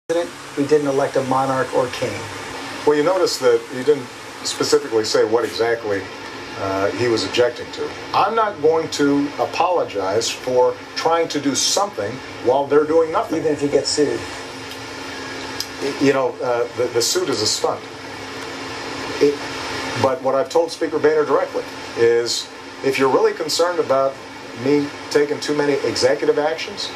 We didn't elect a monarch or king. Well, you notice that he didn't specifically say what exactly he was objecting to. I'm not going to apologize for trying to do something while they're doing nothing. Even if he gets sued. You know, the suit is a stunt. But what I've told Speaker Boehner directly is, if you're really concerned about me taking too many executive actions,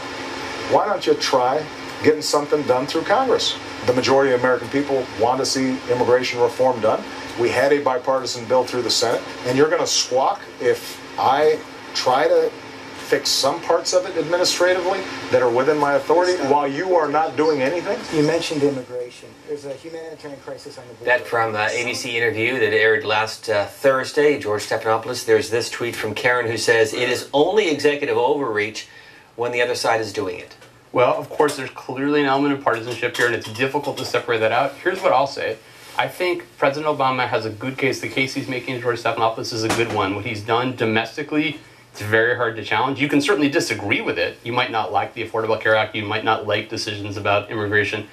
why don't you try getting something done through Congress? The majority of American people want to see immigration reform done. We had a bipartisan bill through the Senate, and you're going to squawk if I try to fix some parts of it administratively that are within my authority while you are not doing anything? You mentioned immigration. There's a humanitarian crisis on the border. That from ABC interview that aired last Thursday, George Stephanopoulos. There's this tweet from Karen who says, "It is only executive overreach when the other side is doing it." Well, of course, there's clearly an element of partisanship here, and it's difficult to separate that out. Here's what I'll say. I think President Obama has a good case. The case he's making to George Stephanopoulos is a good one. What he's done domestically, it's very hard to challenge. You can certainly disagree with it. You might not like the Affordable Care Act. You might not like decisions about immigration.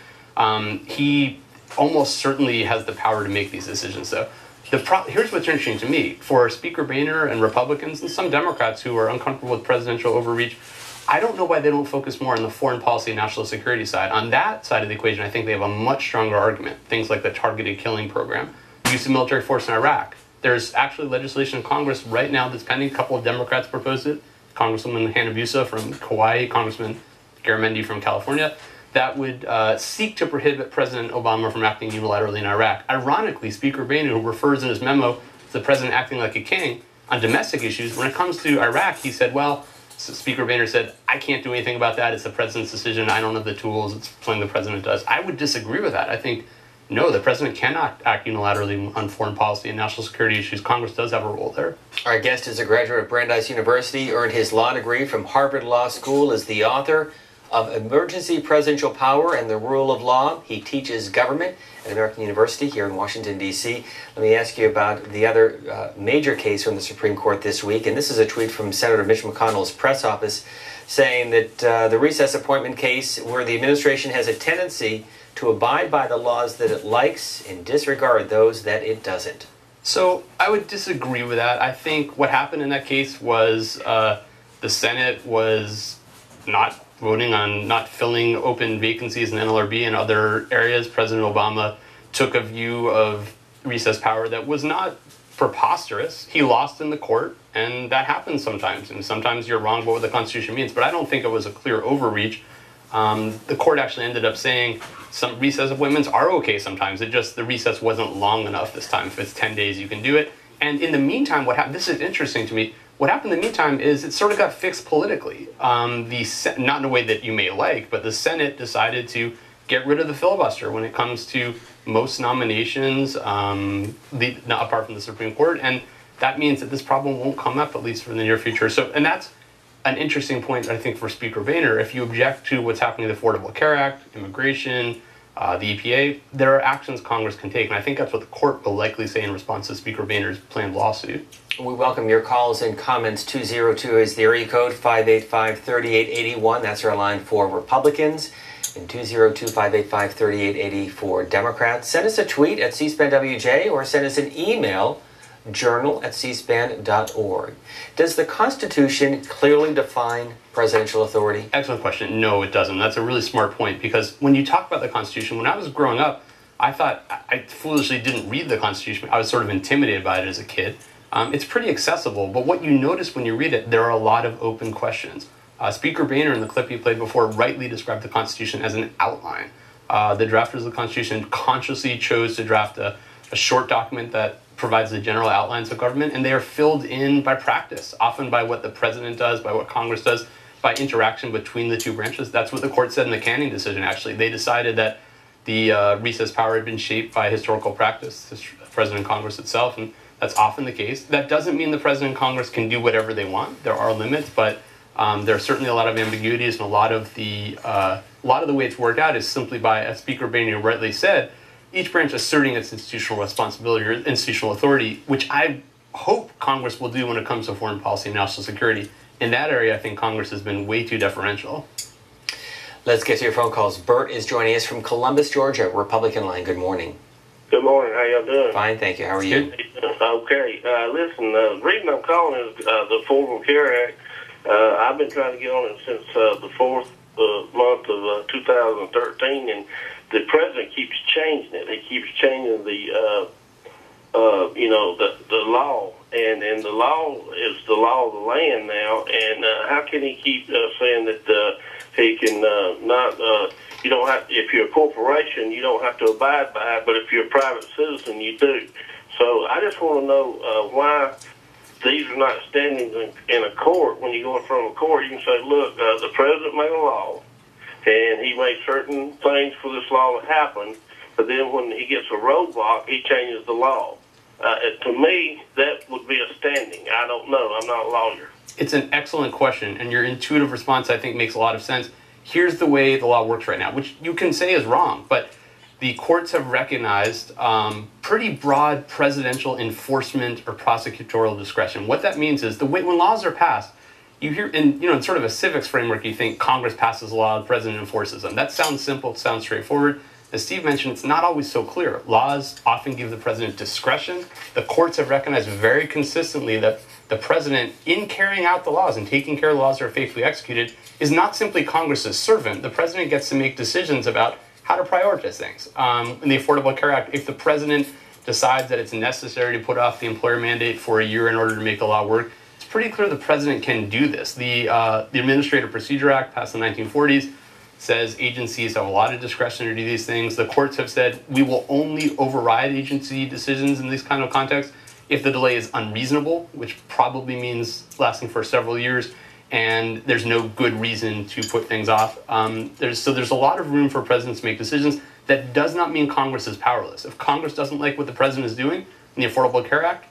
He almost certainly has the power to make these decisions, though. Here's what's interesting to me. For Speaker Boehner and Republicans and some Democrats who are uncomfortable with presidential overreach, I don't know why they don't focus more on the foreign policy and national security side. On that side of the equation, I think they have a much stronger argument. Things like the targeted killing program, use of military force in Iraq. There's actually legislation in Congress right now that's pending. A couple of Democrats proposed it. Congresswoman Hannah Busa from Hawaii, Congressman Garamendi from California, that would seek to prohibit President Obama from acting unilaterally in Iraq. Ironically, Speaker Boehner, who refers in his memo to the president acting like a king on domestic issues, when it comes to Iraq, he said, well, Speaker Boehner said, I can't do anything about that. It's the president's decision. I don't have the tools. It's something the president does. I would disagree with that. I think, no, the president cannot act unilaterally on foreign policy and national security issues. Congress does have a role there. Our guest is a graduate of Brandeis University, earned his law degree from Harvard Law School, is the author of Emergency Presidential Power and the Rule of Law. He teaches government at American University here in Washington, D.C. Let me ask you about the other major case from the Supreme Court this week. And this is a tweet from Senator Mitch McConnell's press office saying that the recess appointment case, where the administration has a tendency to abide by the laws that it likes and disregard those that it doesn't. So I would disagree with that. I think what happened in that case was the Senate was not voting on not filling open vacancies in NLRB and other areas. President Obama took a view of recess power that was not preposterous. He lost in the court, and that happens sometimes. And sometimes you're wrong about what the Constitution means, but I don't think it was a clear overreach. The court actually ended up saying some recess appointments are okay sometimes. It just, the recess wasn't long enough this time. If it's 10 days, you can do it. And in the meantime, what happened, this is interesting to me, what happened in the meantime is it sort of got fixed politically. Not in a way that you may like, but the Senate decided to get rid of the filibuster when it comes to most nominations, apart from the Supreme Court. And that means that this problem won't come up, at least for the near future. So, and that's an interesting point, I think, for Speaker Boehner. If you object to what's happening with the Affordable Care Act, immigration, the EPA, there are actions Congress can take. And I think that's what the court will likely say in response to Speaker Boehner's planned lawsuit. We welcome your calls and comments. 202 is the area code, 585-3881. That's our line for Republicans. And 202-585-3880 for Democrats. Send us a tweet at C-SPAN WJ or send us an email, journal@cspan.org. Does the Constitution clearly define presidential authority? Excellent question. No, it doesn't. That's a really smart point, because when you talk about the Constitution, when I was growing up, I thought I foolishly didn't read the Constitution. I was sort of intimidated by it as a kid. It's pretty accessible, but what you notice when you read it, there are a lot of open questions. Speaker Boehner, in the clip he played before, rightly described the Constitution as an outline. The drafters of the Constitution consciously chose to draft a short document that provides the general outlines of government, and they are filled in by practice, often by what the president does, by what Congress does, by interaction between the two branches. That's what the court said in the Canning decision, actually. They decided that the recess power had been shaped by historical practice, the President and Congress itself, and that's often the case. That doesn't mean the President and Congress can do whatever they want. There are limits, but there are certainly a lot of ambiguities, and a lot of the way it's worked out is simply by, as Speaker Boehner rightly said, each branch asserting its institutional responsibility or institutional authority, which I hope Congress will do when it comes to foreign policy and national security. In that area, I think Congress has been way too deferential. Let's get to your phone calls. Bert is joining us from Columbus, Georgia, Republican line. Good morning. Good morning. How y'all doing? Fine, thank you. How are you? Okay. Listen, the reason I'm calling is the Affordable Care Act. I've been trying to get on it since the fourth month of 2013, and the president keeps changing it. He keeps changing the law, and the law is the law of the land now. And how can he keep saying that he can not? You don't have. If you're a corporation, you don't have to abide by it. But if you're a private citizen, you do. So I just want to know why these are not standing in a court. When you go in front of a court, you can say, "Look, the president made a law, and he made certain things for this law to happen. But then when he gets a roadblock, he changes the law." To me, that would be a standing. I don't know. I'm not a lawyer. It's an excellent question, and your intuitive response, I think, makes a lot of sense. Here's the way the law works right now, which you can say is wrong, but the courts have recognized pretty broad presidential enforcement or prosecutorial discretion. What that means is the way when laws are passed, you hear in sort of a civics framework, you think Congress passes a law, the president enforces them. That sounds simple, it sounds straightforward. As Steve mentioned, it's not always so clear. Laws often give the president discretion. The courts have recognized very consistently that the president, in carrying out the laws and taking care of the laws that are faithfully executed, is not simply Congress's servant. The president gets to make decisions about how to prioritize things. In the Affordable Care Act, if the president decides that it's necessary to put off the employer mandate for a year in order to make the law work, it's pretty clear the president can do this. The Administrative Procedure Act, passed in the 1940s, says agencies have a lot of discretion to do these things. The courts have said we will only override agency decisions in these kind of contexts if the delay is unreasonable, which probably means lasting for several years, and there's no good reason to put things off. There's a lot of room for presidents to make decisions. That does not mean Congress is powerless. If Congress doesn't like what the president is doing in the Affordable Care Act,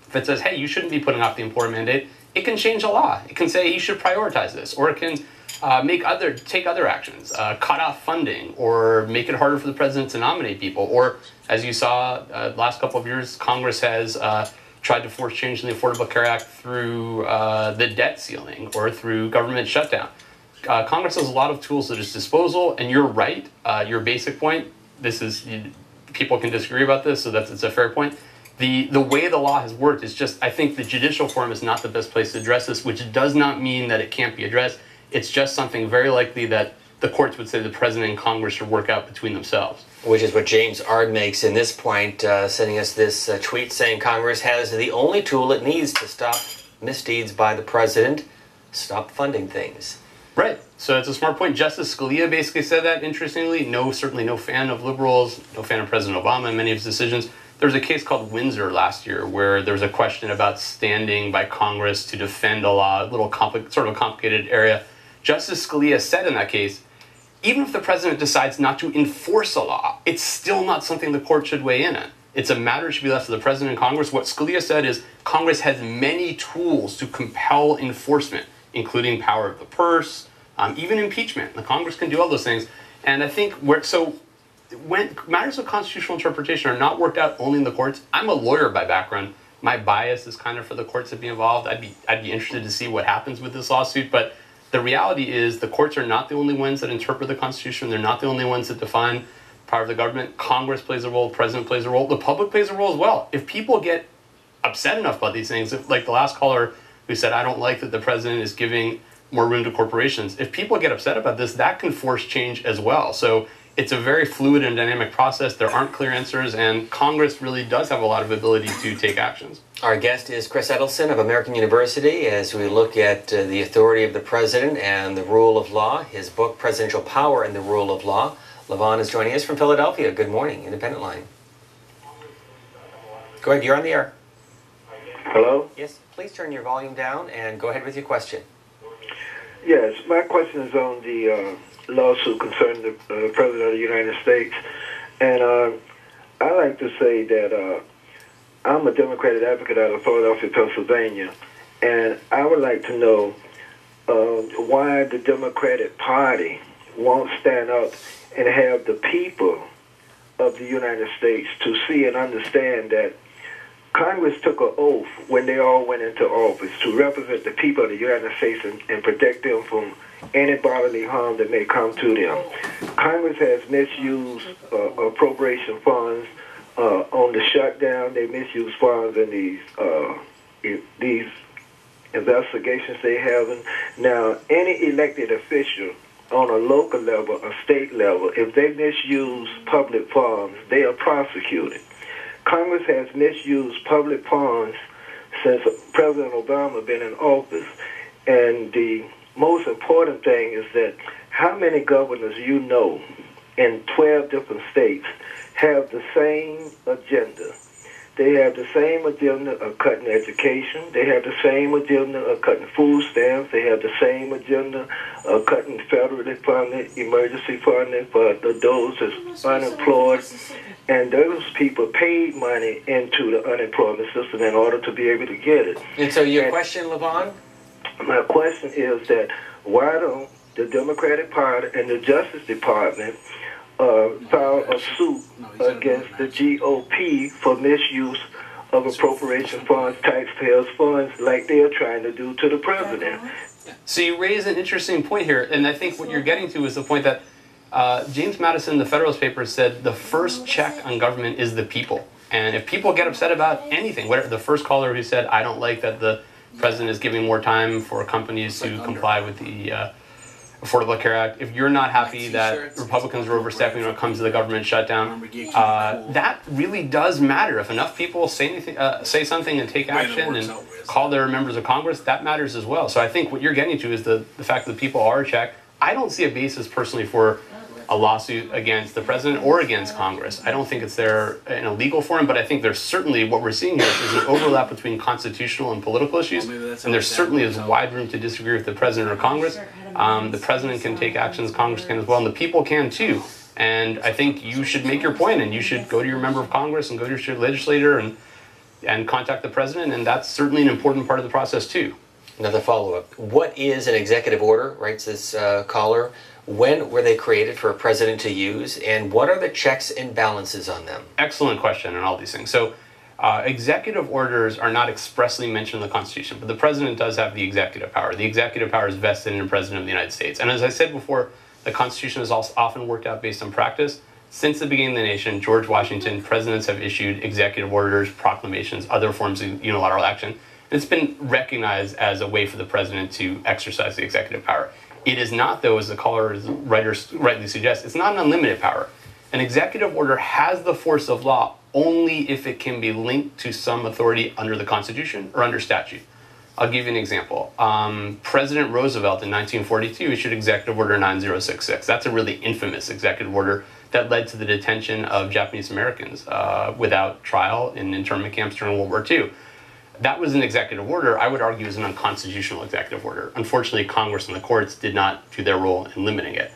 if it says, hey, you shouldn't be putting off the employer mandate, it can change the law. It can say you should prioritize this, or it can take other actions, cut off funding, or make it harder for the president to nominate people. Or, as you saw last couple of years, Congress has tried to force change in the Affordable Care Act through the debt ceiling or through government shutdown. Congress has a lot of tools at its disposal, and you're right. Your basic point, people can disagree about this, so it's a fair point. The way the law has worked is just, I think the judicial forum is not the best place to address this, which does not mean that it can't be addressed. It's just something very likely that the courts would say the president and Congress should work out between themselves. Which is what James Ard makes in this point, sending us this tweet saying Congress has the only tool it needs to stop misdeeds by the president, stop funding things. Right. So it's a smart point. Justice Scalia basically said that, interestingly. Certainly no fan of liberals, no fan of President Obama in many of his decisions. There was a case called Windsor last year where there was a question about standing by Congress to defend a law, sort of a complicated area. Justice Scalia said in that case, even if the president decides not to enforce a law, it's still not something the court should weigh in on. It's a matter that should be left to the president and Congress. What Scalia said is Congress has many tools to compel enforcement, including power of the purse, even impeachment. The Congress can do all those things. And I think when matters of constitutional interpretation are not worked out only in the courts, I'm a lawyer by background. My bias is kind of for the courts to be involved. I'd be interested to see what happens with this lawsuit, but the reality is the courts are not the only ones that interpret the Constitution. They're not the only ones that define power of the government. Congress plays a role. The president plays a role. The public plays a role as well. If people get upset enough about these things, like the last caller who said, I don't like that the president is giving more room to corporations. If people get upset about this, that can force change as well. So it's a very fluid and dynamic process. There aren't clear answers, and Congress really does have a lot of ability to take actions. Our guest is Chris Edelson of American University as we look at the authority of the president and the rule of law. His book, Presidential Power and the Rule of Law. Levon is joining us from Philadelphia. Good morning, Independent Line. Go ahead, you're on the air. Hello? Yes, please turn your volume down and go ahead with your question. Yes, my question is on the lawsuit concerning the President of the United States. And I like to say that I'm a Democratic advocate out of Philadelphia, Pennsylvania, and I would like to know why the Democratic Party won't stand up and have the people of the United States to see and understand that Congress took an oath when they all went into office to represent the people of the United States and protect them from any bodily harm that may come to them. Congress has misused appropriation funds on the shutdown. They misuse funds in these investigations they have. Now, any elected official on a local level, a state level, if they misuse public funds, they are prosecuted. Congress has misused public funds since President Obama been in office. And the most important thing is that how many governors you know in 12 different states have the same agenda. They have the same agenda of cutting education. They have the same agenda of cutting food stamps. They have the same agenda of cutting federally funded emergency funding for those that's unemployed. And those people paid money into the unemployment system in order to be able to get it. And so your question, Levon? My question is that why don't the Democratic Party and the Justice Department file a suit against the GOP for misuse of appropriation funds, taxpayers' funds, like they're trying to do to the president? So you raise an interesting point here, and I think what you're getting to is the point that James Madison, the Federalist Papers, said the first check on government is the people. And if people get upset about anything, whatever, the first caller who said, I don't like that the president is giving more time for companies to comply with the Affordable Care Act, if you're not happy that Republicans are overstepping when it comes to the government shutdown, that really does matter. If enough people say anything, say something and take action and call their members of Congress, that matters as well. So I think what you're getting to is the fact that people are checked. I don't see a basis personally for a lawsuit against the president or against Congress. I don't think it's there in a legal forum, but I think there's certainly, what we're seeing here is an overlap between constitutional and political issues, and there certainly is wide room to disagree with the president or Congress. The president can take actions, Congress can as well, and the people can too. And I think you should make your point, and you should go to your member of Congress and go to your legislator and contact the president, and that's certainly an important part of the process too. Another follow-up. What is an executive order, writes this caller? When were they created for a president to use, and what are the checks and balances on them? Excellent question on all these things. So executive orders are not expressly mentioned in the Constitution, but the president does have the executive power. The executive power is vested in the president of the United States. And as I said before, the Constitution is also often worked out based on practice. Since the beginning of the nation, George Washington, presidents have issued executive orders, proclamations, other forms of unilateral action. It's been recognized as a way for the president to exercise the executive power. It is not, though, as the caller's writers rightly suggest, it's not an unlimited power. An executive order has the force of law only if it can be linked to some authority under the Constitution or under statute. I'll give you an example. President Roosevelt in 1942 issued Executive Order 9066. That's a really infamous executive order that led to the detention of Japanese Americans without trial in internment camps during World War II. That was an executive order. I would argue is an unconstitutional executive order. Unfortunately, Congress and the courts did not do their role in limiting it.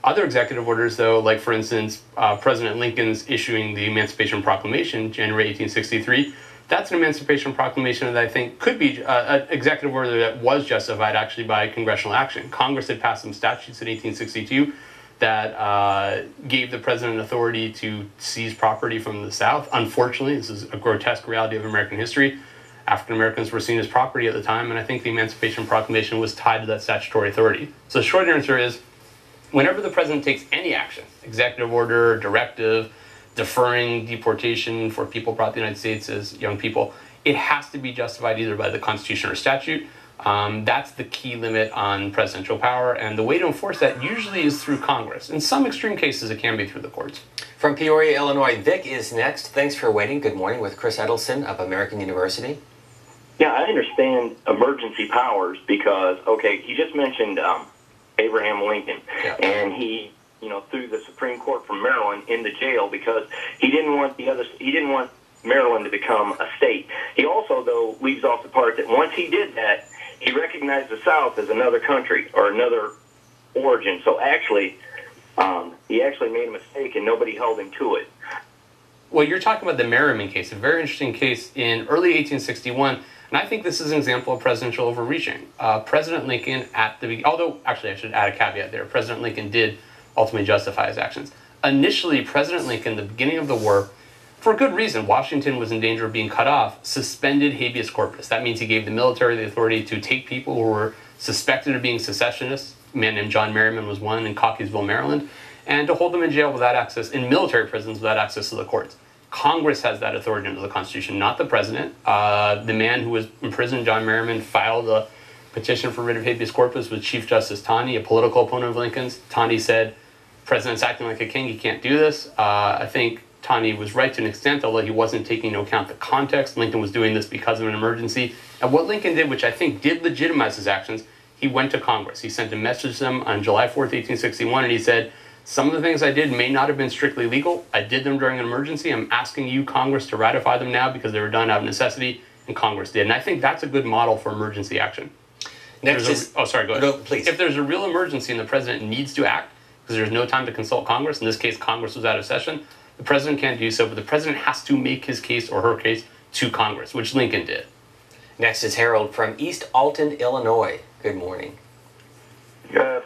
Other executive orders, though, like, for instance, President Lincoln's issuing the Emancipation Proclamation, January 1863, that's an Emancipation Proclamation that I think could be an executive order that was justified actually by congressional action. Congress had passed some statutes in 1862 that gave the president authority to seize property from the South. Unfortunately, this is a grotesque reality of American history. African Americans were seen as property at the time, and I think the Emancipation Proclamation was tied to that statutory authority. So the short answer is, whenever the president takes any action, executive order, directive, deferring deportation for people brought to the United States as young people, it has to be justified either by the Constitution or statute. That's the key limit on presidential power, and the way to enforce that usually is through Congress. In some extreme cases, it can be through the courts. From Peoria, Illinois, Vic is next. Thanks for waiting. Good morning with Chris Edelson of American University. Yeah, I understand emergency powers because, okay, you just mentioned Abraham Lincoln, and he, threw the Supreme Court from Maryland into jail because he didn't want Maryland to become a state. He also, though, leaves off the part that once he did that, he recognized the South as another country or another origin. So actually, he actually made a mistake, and nobody held him to it. Well, you're talking about the Merriman case, a very interesting case in early 1861. And I think this is an example of presidential overreaching. President Lincoln although actually I should add a caveat there, President Lincoln did ultimately justify his actions. Initially, President Lincoln, at the beginning of the war, for good reason. Washington was in danger of being cut off, suspended habeas corpus. That means he gave the military the authority to take people who were suspected of being secessionists. A man named John Merriman was one in Cockeysville, Maryland, and to hold them in jail without access, in military prisons without access to the courts. Congress has that authority under the Constitution, not the president. The man who was imprisoned, John Merriman, filed a petition for writ of habeas corpus with Chief Justice Taney, a political opponent of Lincoln's. Taney said, "President's acting like a king, he can't do this." I think Taney was right to an extent, although he wasn't taking into account the context. Lincoln was doing this because of an emergency. And what Lincoln did, which I think did legitimize his actions, he went to Congress. He sent a message to them on July 4th, 1861, and he said, "Some of the things I did may not have been strictly legal. I did them during an emergency. I'm asking you, Congress, to ratify them now because they were done out of necessity," and Congress did. And I think that's a good model for emergency action. Next is, go ahead. No, please. If there's a real emergency and the president needs to act, because there's no time to consult Congress, in this case, Congress was out of session, the president can't do so, but the president has to make his case or her case to Congress, which Lincoln did. Next is Harold from East Alton, Illinois. Good morning.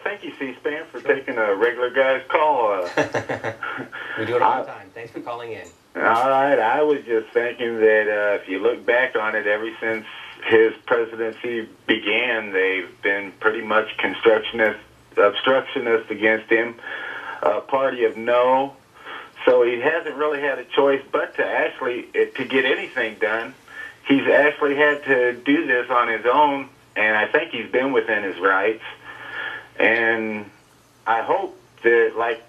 Thank you, C-SPAN, for taking a regular guy's call. We do it all the time. Thanks for calling in. All right, I was just thinking that if you look back on it, ever since his presidency began, they've been pretty much obstructionist against him, a party of no. So he hasn't really had a choice but to actually, to get anything done, he's actually had to do this on his own, and I think he's been within his rights. And I hope that, like,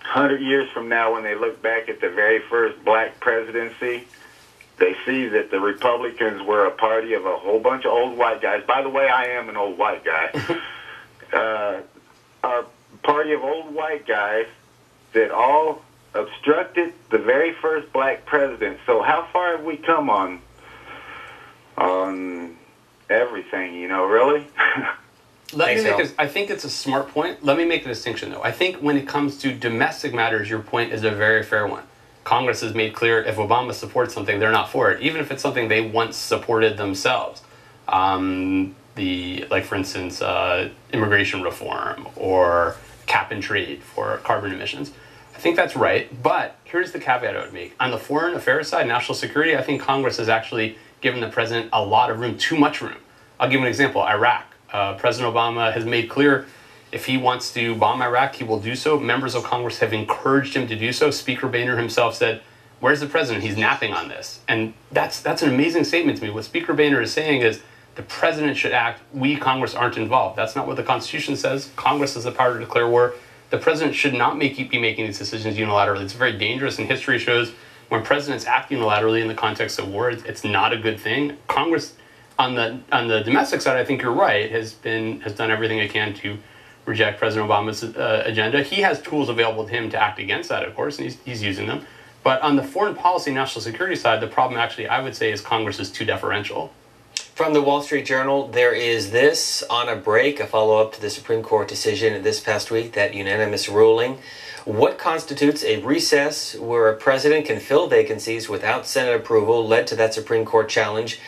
100 years from now, when they look back at the very first black presidency, they see that the Republicans were a party of a whole bunch of old white guys. By the way, I am an old white guy. A party of old white guys that all obstructed the very first black president. So how far have we come on everything, you know, really? I think it's a smart point. Let me make a distinction, though. I think when it comes to domestic matters, your point is a very fair one. Congress has made clear if Obama supports something, they're not for it, even if it's something they once supported themselves. Like, for instance, immigration reform or cap and trade for carbon emissions. I think that's right, but here's the caveat I would make. On the foreign affairs side, national security, I think Congress has actually given the president a lot of room, too much room. I'll give you an example, Iraq. President Obama has made clear if he wants to bomb Iraq, he will do so. Members of Congress have encouraged him to do so. Speaker Boehner himself said, "Where's the president? He's napping on this." And that's an amazing statement to me. What Speaker Boehner is saying is the president should act. We, Congress, aren't involved. That's not what the Constitution says. Congress has the power to declare war. The president should not be making these decisions unilaterally. It's very dangerous, and history shows when presidents act unilaterally in the context of war, it's not a good thing. Congress, on the domestic side, I think you're right, has done everything it can to reject President Obama's agenda. He has tools available to him to act against that, of course, and he's using them. But on the foreign policy, national security side, the problem actually, I would say, is Congress is too deferential. From the Wall Street Journal, there is this on a break, a follow-up to the Supreme Court decision this past week, that unanimous ruling. What constitutes a recess where a president can fill vacancies without Senate approval led to that Supreme Court challenge.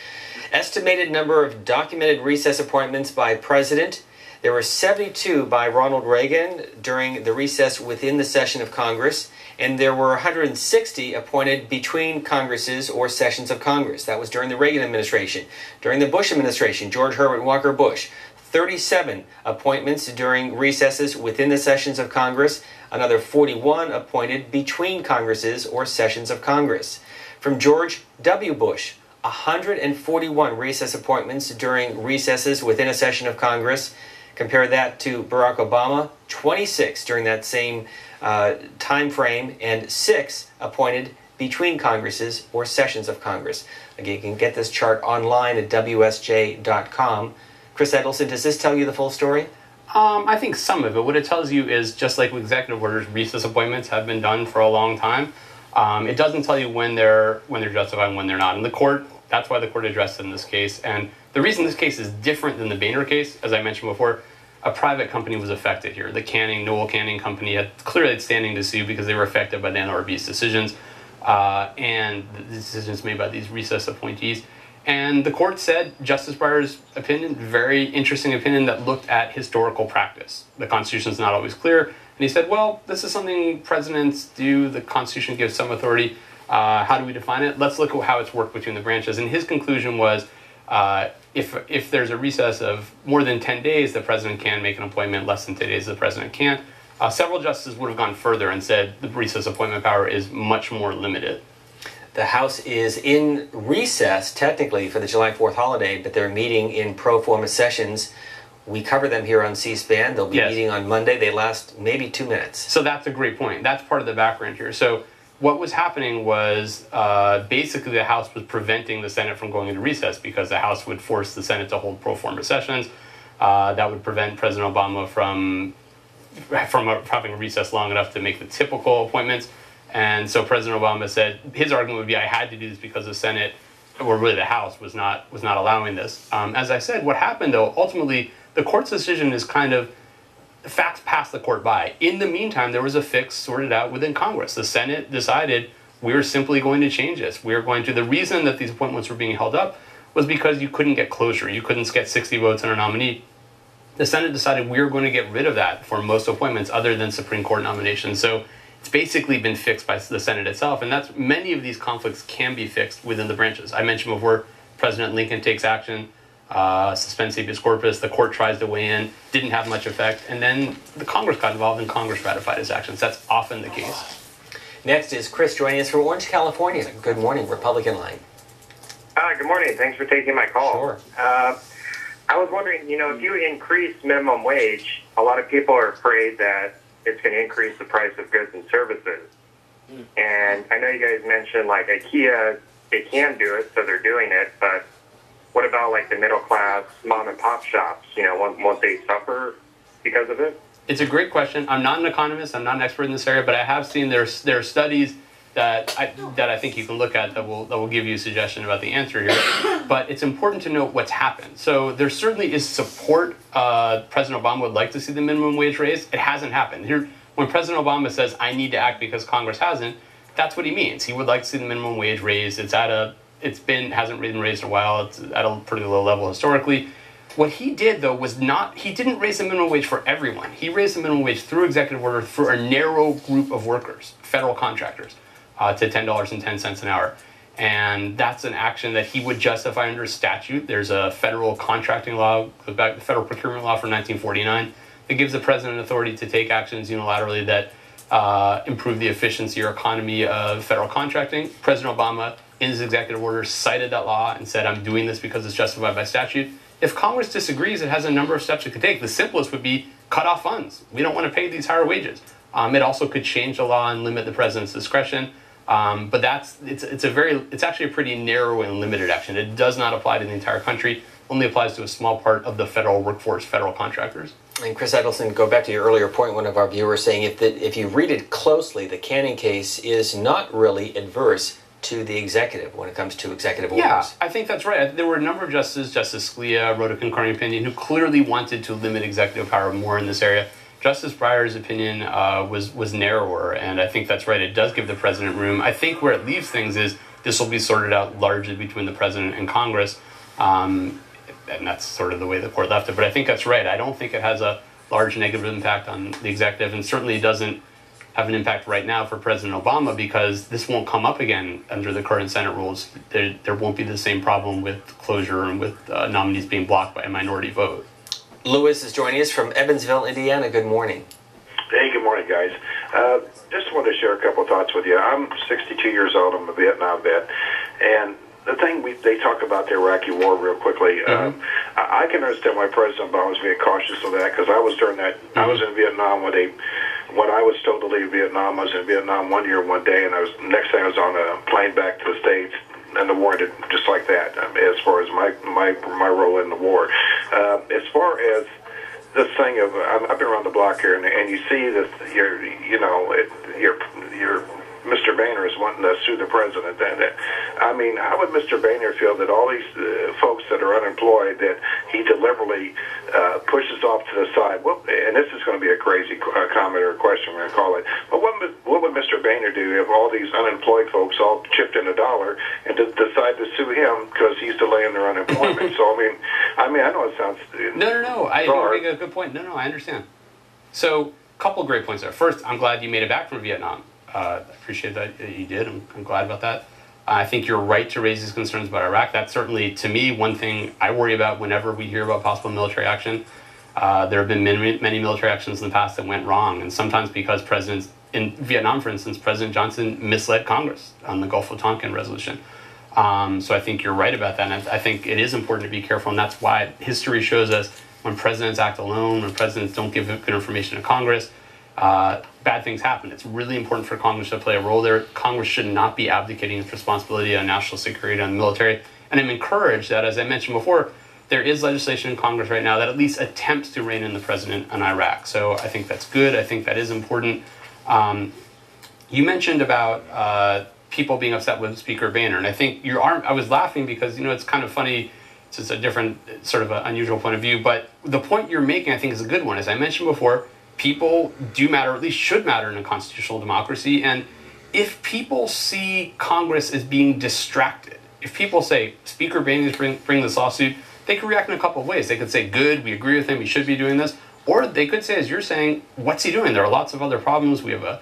Estimated number of documented recess appointments by president. There were 72 by Ronald Reagan during the recess within the session of Congress, and there were 160 appointed between Congresses or sessions of Congress. That was during the Reagan administration. During the Bush administration, George Herbert Walker Bush, 37 appointments during recesses within the sessions of Congress, another 41 appointed between Congresses or sessions of Congress. From George W. Bush, 141 recess appointments during recesses within a session of Congress. Compare that to Barack Obama, 26 during that same time frame, and 6 appointed between Congresses or sessions of Congress. Again, you can get this chart online at WSJ.com. Chris Edelson, does this tell you the full story? I think some of it. What it tells you is, just like with executive orders, recess appointments have been done for a long time. It doesn't tell you when they're justified and when they're not. And the court, that's why the court addressed it in this case. And the reason this case is different than the Boehner case, as I mentioned before, a private company was affected here. The Noel Canning Company had clearly standing to sue because they were affected by the NLRB's decisions and the decisions made by these recess appointees. And the court said, Justice Breyer's opinion, very interesting opinion that looked at historical practice. The Constitution is not always clear. And he said, well, this is something presidents do. The Constitution gives some authority. How do we define it? Let's look at how it's worked between the branches. And his conclusion was, if there's a recess of more than 10 days, the president can make an appointment. Less than 10 days, the president can't. Several justices would have gone further and said the recess appointment power is much more limited. The House is in recess, technically, for the July 4th holiday, but they're meeting in pro forma sessions. We cover them here on C-SPAN. They'll be meeting on Monday. They last maybe 2 minutes. So that's a great point. That's part of the background here. So what was happening was basically the House was preventing the Senate from going into recess because the House would force the Senate to hold pro forma sessions. That would prevent President Obama from having a recess long enough to make the typical appointments. And so President Obama said his argument would be, I had to do this because the Senate, or really the House, was not allowing this. As I said, what happened though, ultimately, the court's decision is kind of facts passed the court by. In the meantime, there was a fix sorted out within Congress. The Senate decided we're simply going to change this. The reason that these appointments were being held up was because you couldn't get closure. You couldn't get 60 votes on a nominee. The Senate decided we're going to get rid of that for most appointments other than Supreme Court nominations. So it's basically been fixed by the Senate itself, and that's many of these conflicts can be fixed within the branches. I mentioned before, President Lincoln takes action, suspends habeas corpus, the court tries to weigh in, didn't have much effect, and then the Congress got involved and Congress ratified his actions. That's often the case. Next is Chris joining us from Orange, California. Good morning, Republican line. Good morning. Thanks for taking my call. Sure. I was wondering, if you increase minimum wage, a lot of people are afraid that it's going to increase the price of goods and services. And I know you guys mentioned, like, IKEA, they can do it, so they're doing it, but what about, like, the middle-class mom-and-pop shops? Won't they suffer because of it? It's a great question. I'm not an economist. I'm not an expert in this area, but I have seen there are studies that I think you can look at that will give you a suggestion about the answer here. But it's important to note what's happened. So there certainly is support. President Obama would like to see the minimum wage raised. It hasn't happened. Here, when President Obama says, I need to act because Congress hasn't, that's what he means. He would like to see the minimum wage raised. Hasn't been raised in a while. It's at a pretty low level historically. What he did, though, was he didn't raise the minimum wage for everyone. He raised the minimum wage through executive order for a narrow group of workers, federal contractors, to $10.10 an hour. And that's an action that he would justify under statute. There's a federal contracting law, the federal procurement law from 1949, that gives the president authority to take actions unilaterally that improve the efficiency or economy of federal contracting. President Obama, in his executive order, cited that law and said, I'm doing this because it's justified by statute. If Congress disagrees, it has a number of steps it could take. The simplest would be cut off funds. We don't want to pay these higher wages. It also could change the law and limit the president's discretion. But it's actually a pretty narrow and limited action. It does not apply to the entire country. Only applies to a small part of the federal workforce, federal contractors. And Chris Edelson, go back to your earlier point, one of our viewers saying if you read it closely, the Cannon case is not really adverse to the executive when it comes to executive orders. Yeah, I think that's right. There were a number of justices, Justice Scalia wrote a concurring opinion, who clearly wanted to limit executive power more in this area. Justice Breyer's opinion was narrower, and I think that's right. It does give the president room. I think where it leaves things is this will be sorted out largely between the president and Congress, and that's sort of the way the court left it. But I think that's right. I don't think it has a large negative impact on the executive, and certainly doesn't have an impact right now for President Obama because this won't come up again under the current Senate rules. There won't be the same problem with closure and with nominees being blocked by a minority vote. Lewis is joining us from Evansville, Indiana. Good morning. Hey, good morning, guys. Just wanted to share a couple thoughts with you. I'm 62 years old. I'm a Vietnam vet. And the thing they talk about the Iraqi war real quickly, I can understand why President Obama was being cautious of that because I was during that. I was in Vietnam when I was told to leave Vietnam. I was in Vietnam 1 year, 1 day, and next day I was on a plane back to the States. And the war ended just like that. As far as my role in the war, as far as this thing of I've been around the block here, and you see that your Mr. Boehner is wanting to sue the president. I mean, how would Mr. Boehner feel that all these folks that are unemployed that he deliberately pushes off to the side? Well, and this is going to be a crazy comment or question, we're going to call it. But what would Mr. Boehner do if all these unemployed folks all chipped in $1 and decide to sue him because he's delaying their unemployment? So I mean, I know it sounds No. I think you make a good point. No, I understand. So, a couple great points there. First, I'm glad you made it back from Vietnam. I appreciate that you did. I'm glad about that. I think you're right to raise these concerns about Iraq. That's certainly, to me, one thing I worry about whenever we hear about possible military action. There have been many military actions in the past that went wrong, and sometimes because presidents, in Vietnam, for instance, President Johnson misled Congress on the Gulf of Tonkin resolution. So I think you're right about that, and I think it is important to be careful, and that's why history shows us when presidents act alone, when presidents don't give good information to Congress, bad things happen. It's really important for Congress to play a role there. Congress should not be abdicating its responsibility on national security and the military. And I'm encouraged that, as I mentioned before, there is legislation in Congress right now that at least attempts to rein in the president in Iraq. So I think that's good. I think that is important. You mentioned about people being upset with Speaker Boehner, and I think I was laughing because, it's kind of funny. It's a different, sort of an unusual point of view, but the point you're making, I think, is a good one. As I mentioned before, people do matter, or at least should matter in a constitutional democracy. And if people see Congress as being distracted, if people say, Speaker Boehner is bringing this lawsuit, they could react in a couple of ways. They could say, good, we agree with him, he should be doing this. Or they could say, as you're saying, what's he doing? There are lots of other problems. We have an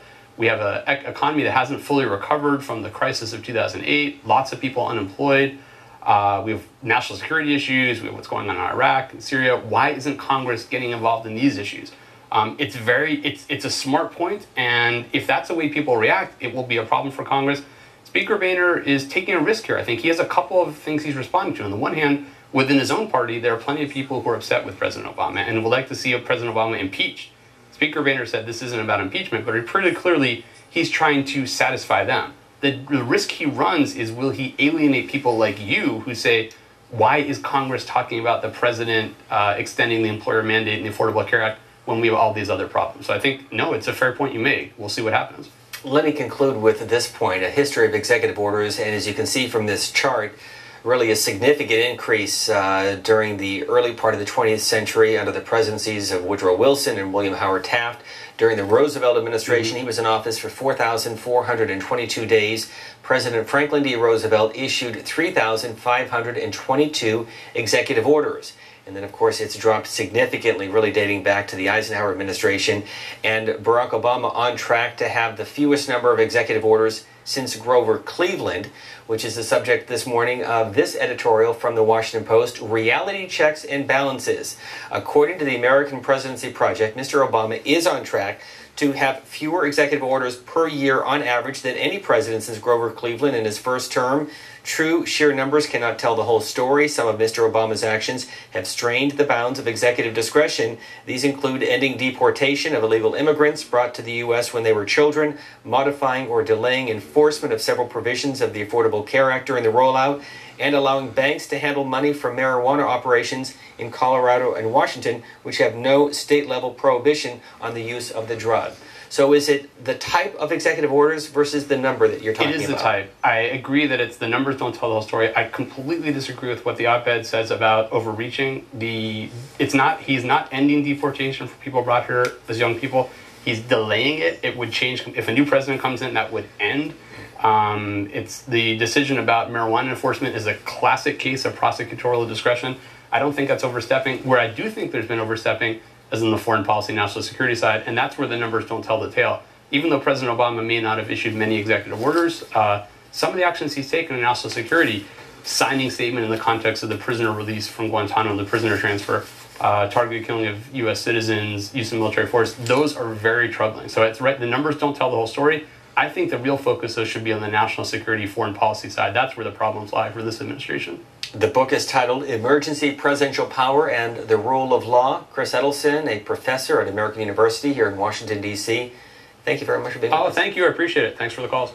economy that hasn't fully recovered from the crisis of 2008, lots of people unemployed. We have national security issues. We have what's going on in Iraq and Syria. Why isn't Congress getting involved in these issues? It's a smart point, and if that's the way people react, it will be a problem for Congress. Speaker Boehner is taking a risk here. I think he has a couple of things he's responding to. On the one hand, within his own party, there are plenty of people who are upset with President Obama and would like to see President Obama impeached. Speaker Boehner said this isn't about impeachment, but pretty clearly he's trying to satisfy them. The risk he runs is, will he alienate people like you who say, why is Congress talking about the president extending the employer mandate and the Affordable Care Act when we have all these other problems? So I think, no, it's a fair point you make. We'll see what happens. Let me conclude with this point, a history of executive orders, and as you can see from this chart, really a significant increase during the early part of the 20th century under the presidencies of Woodrow Wilson and William Howard Taft. During the Roosevelt administration, he was in office for 4,422 days. President Franklin D. Roosevelt issued 3,522 executive orders. And then, of course, it's dropped significantly, really dating back to the Eisenhower administration. And Barack Obama on track to have the fewest number of executive orders since Grover Cleveland, which is the subject this morning of this editorial from the Washington Post, Reality Checks and Balances. According to the American Presidency Project, Mr. Obama is on track to have fewer executive orders per year on average than any president since Grover Cleveland in his first term. True, sheer numbers cannot tell the whole story. Some of Mr. Obama's actions have strained the bounds of executive discretion. These include ending deportation of illegal immigrants brought to the U.S. when they were children, modifying or delaying enforcement of several provisions of the Affordable Care Act during the rollout, and allowing banks to handle money from marijuana operations in Colorado and Washington, which have no state-level prohibition on the use of the drug. So is it the type of executive orders versus the number that you're talking about? It is the type. I agree that it's the numbers don't tell the whole story. I completely disagree with what the op-ed says about overreaching. He's not ending deportation for people brought here as young people. He's delaying it. It would change if a new president comes in. That would end. It's the decision about marijuana enforcement is a classic case of prosecutorial discretion. I don't think that's overstepping. Where I do think there's been overstepping is in the foreign policy, national security side, and that's where the numbers don't tell the tale. Even though President Obama may not have issued many executive orders, some of the actions he's taken in national security, signing statement in the context of the prisoner release from Guantanamo, the prisoner transfer, targeted killing of U.S. citizens, use of military force, those are very troubling. So it's right, the numbers don't tell the whole story. I think the real focus, though, should be on the national security, foreign policy side. That's where the problems lie for this administration. The book is titled Emergency Presidential Power and the Rule of Law. Chris Edelson, a professor at American University here in Washington, D.C. Thank you very much for being with us. Oh, thank you. I appreciate it. Thanks for the calls.